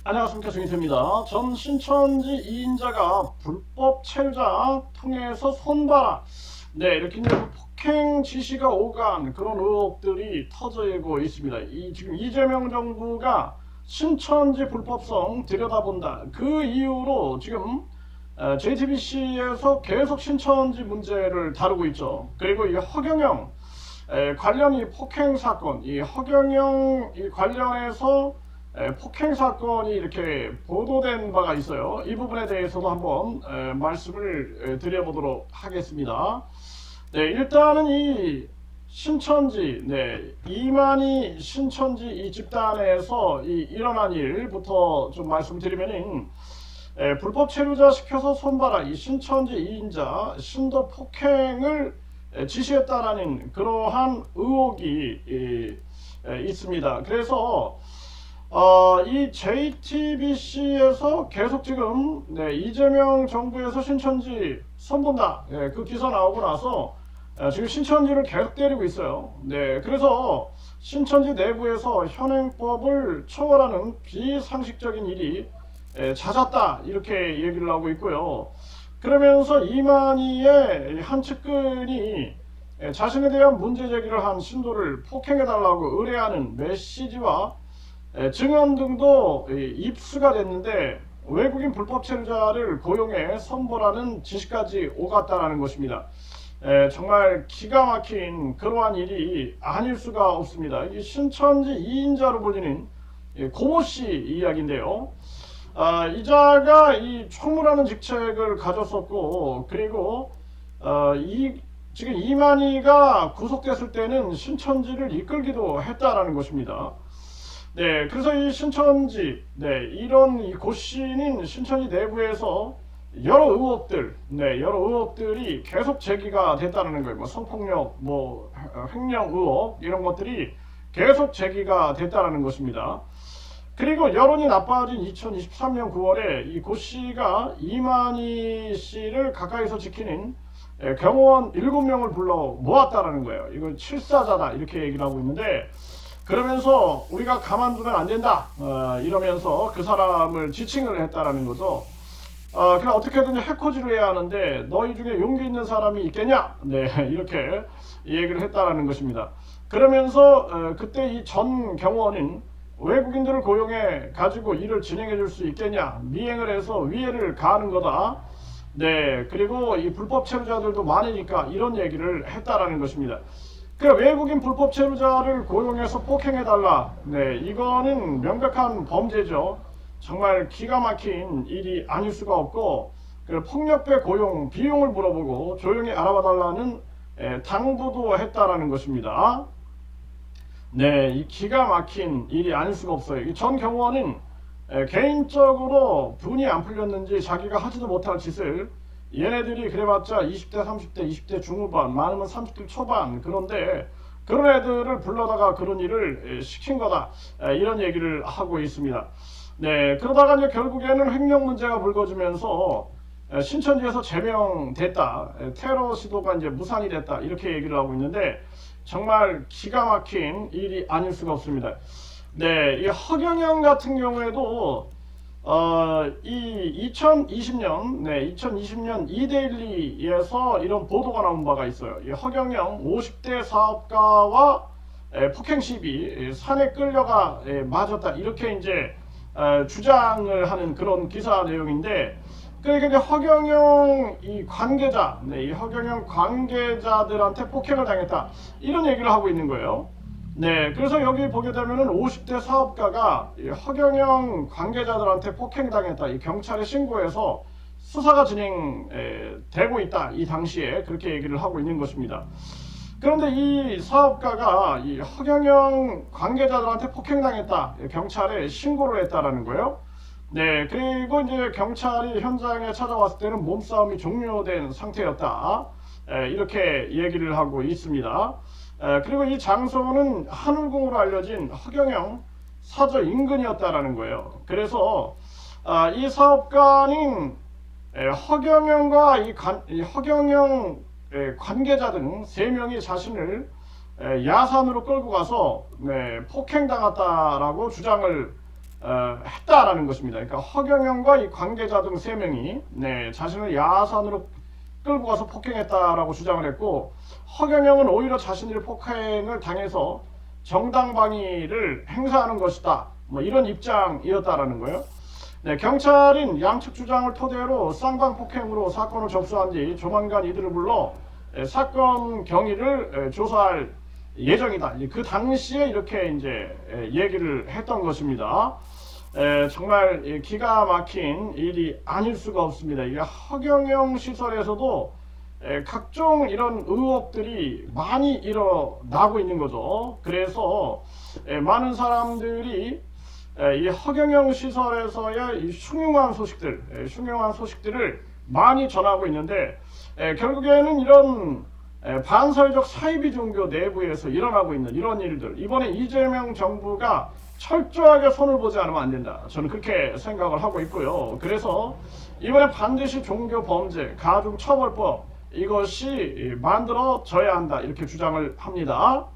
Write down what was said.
안녕하십니까, 정인태입니다. 전 신천지 2인자가 불법 체류자 통해서 손봐라, 이렇게 이제 폭행 지시가 오간 그런 의혹들이 터지고 있습니다. 지금 이재명 정부가 신천지 불법성 들여다본다, 그 이유로 지금 JTBC에서 계속 신천지 문제를 다루고 있죠. 그리고 이 허경영 관련 이 폭행 사건, 이 허경영 관련해서 폭행 사건이 이렇게 보도된 바가 있어요. 이 부분에 대해서도 한번 말씀을 드려보도록 하겠습니다. 일단은 이 신천지, 이만희 신천지 이 집단에서 일어난 일부터 좀 말씀드리면은, 불법 체류자 시켜서 손봐라, 이 신천지 2인자 신도 폭행을 지시했다라는 그러한 의혹이 있습니다. 그래서 이 JTBC에서 계속 지금 이재명 정부에서 신천지 손본다, 그 기사 나오고 나서 지금 신천지를 계속 때리고 있어요. 그래서 신천지 내부에서 현행법을 초월하는 비상식적인 일이 잦았다, 이렇게 얘기를 하고 있고요. 그러면서 이만희의 한 측근이 자신에 대한 문제 제기를 한 신도를 폭행해달라고 의뢰하는 메시지와 증언 등도 입수가 됐는데, 외국인 불법 체류자를 고용해 선보라는 지시까지 오갔다라는 것입니다. 정말 기가 막힌 그러한 일이 아닐 수가 없습니다. 이 신천지 2인자로 불리는 고모 씨 이야기인데요. 이자가 이 총무라는 직책을 가졌었고, 그리고 지금 이만희가 구속됐을 때는 신천지를 이끌기도 했다라는 것입니다. 그래서 이 신천지, 이런 이 고 씨는 신천지 내부에서 여러 의혹들이 계속 제기가 됐다는 거예요. 뭐 성폭력, 횡령 의혹, 이런 것들이 계속 제기가 됐다는 것입니다. 그리고 여론이 나빠진 2023년 9월에 이 고 씨가 이만희 씨를 가까이서 지키는 경호원 7명을 불러 모았다라는 거예요. 이걸 칠사자다, 이렇게 얘기를 하고 있는데, 그러면서 우리가 가만두면 안 된다, 이러면서 그 사람을 지칭을 했다라는 거죠. 그냥 어떻게든 해코지를 해야 하는데 너희 중에 용기 있는 사람이 있겠냐, 이렇게 얘기를 했다라는 것입니다. 그러면서 그때 이 전 경호원은 외국인들을 고용해 가지고 일을 진행해 줄 수 있겠냐, 미행을 해서 위해를 가하는 거다, 그리고 이 불법 체류자들도 많으니까, 이런 얘기를 했다라는 것입니다. 외국인 불법 체류자를 고용해서 폭행해달라, 이거는 명백한 범죄죠. 정말 기가 막힌 일이 아닐 수가 없고, 폭력배 고용 비용을 물어보고 조용히 알아봐달라는 당부도 했다라는 것입니다. 이 기가 막힌 일이 아닐 수가 없어요. 이 전 경호원은 개인적으로 분이 안 풀렸는지 자기가 하지도 못할 짓을, 얘네들이 그래봤자 20대 30대 20대 중후반, 많으면 30대 초반, 그런데 그런 애들을 불러다가 그런 일을 시킨 거다, 이런 얘기를 하고 있습니다. 그러다가 이제 결국에는 횡령 문제가 불거지면서 신천지에서 제명됐다, 테러 시도가 이제 무산이 됐다, 이렇게 얘기를 하고 있는데, 정말 기가 막힌 일이 아닐 수가 없습니다. 이 허경영 같은 경우에도 이 2020년 이데일리에서 이런 보도가 나온 바가 있어요. 이 허경영 50대 사업가와 폭행 시비, 산에 끌려가 맞았다, 이렇게 이제 주장을 하는 그런 기사 내용인데, 그러니까 이제 허경영 이 관계자, 이 허경영 관계자들한테 폭행을 당했다, 이런 얘기를 하고 있는 거예요. 그래서 여기 보게 되면은 50대 사업가가 허경영 관계자들한테 폭행당했다, 이 경찰에 신고해서 수사가 진행되고 있다, 이 당시에 그렇게 얘기를 하고 있는 것입니다. 그런데 이 사업가가 이 허경영 관계자들한테 폭행당했다, 경찰에 신고를 했다라는 거예요. 그리고 이제 경찰이 현장에 찾아왔을 때는 몸싸움이 종료된 상태였다, 이렇게 얘기를 하고 있습니다. 그리고 이 장소는 한울궁으로 알려진 허경영 사저 인근이었다라는 거예요. 그래서 이 사업가는 허경영과 이 허경영 관계자 등 3명이 자신을 야산으로 끌고 가서 폭행당했다라고 주장을 했다라는 것입니다. 그러니까 허경영과 이 관계자 등 3명이 자신을 야산으로 끌고 가서 폭행했다라고 주장을 했고, 허경영은 오히려 자신이 폭행을 당해서 정당방위를 행사하는 것이다, 뭐 이런 입장이었다라는 거예요. 경찰인 양측 주장을 토대로 쌍방폭행으로 사건을 접수한 뒤 조만간 이들을 불러 사건 경위를 조사할 예정이다. 그 당시에 이렇게 이제 얘기를 했던 것입니다. 정말 기가 막힌 일이 아닐 수가 없습니다. 이게 허경영 시설에서도 각종 이런 의혹들이 많이 일어나고 있는 거죠. 그래서 많은 사람들이 이 허경영 시설에서의 이 흉흉한 소식들을 많이 전하고 있는데, 결국에는 이런 반사회적 사이비 종교 내부에서 일어나고 있는 이런 일들, 이번에 이재명 정부가 철저하게 손을 보지 않으면 안 된다, 저는 그렇게 생각을 하고 있고요. 그래서 이번에 반드시 종교 범죄 가중처벌법 이것이 만들어져야 한다, 이렇게 주장을 합니다.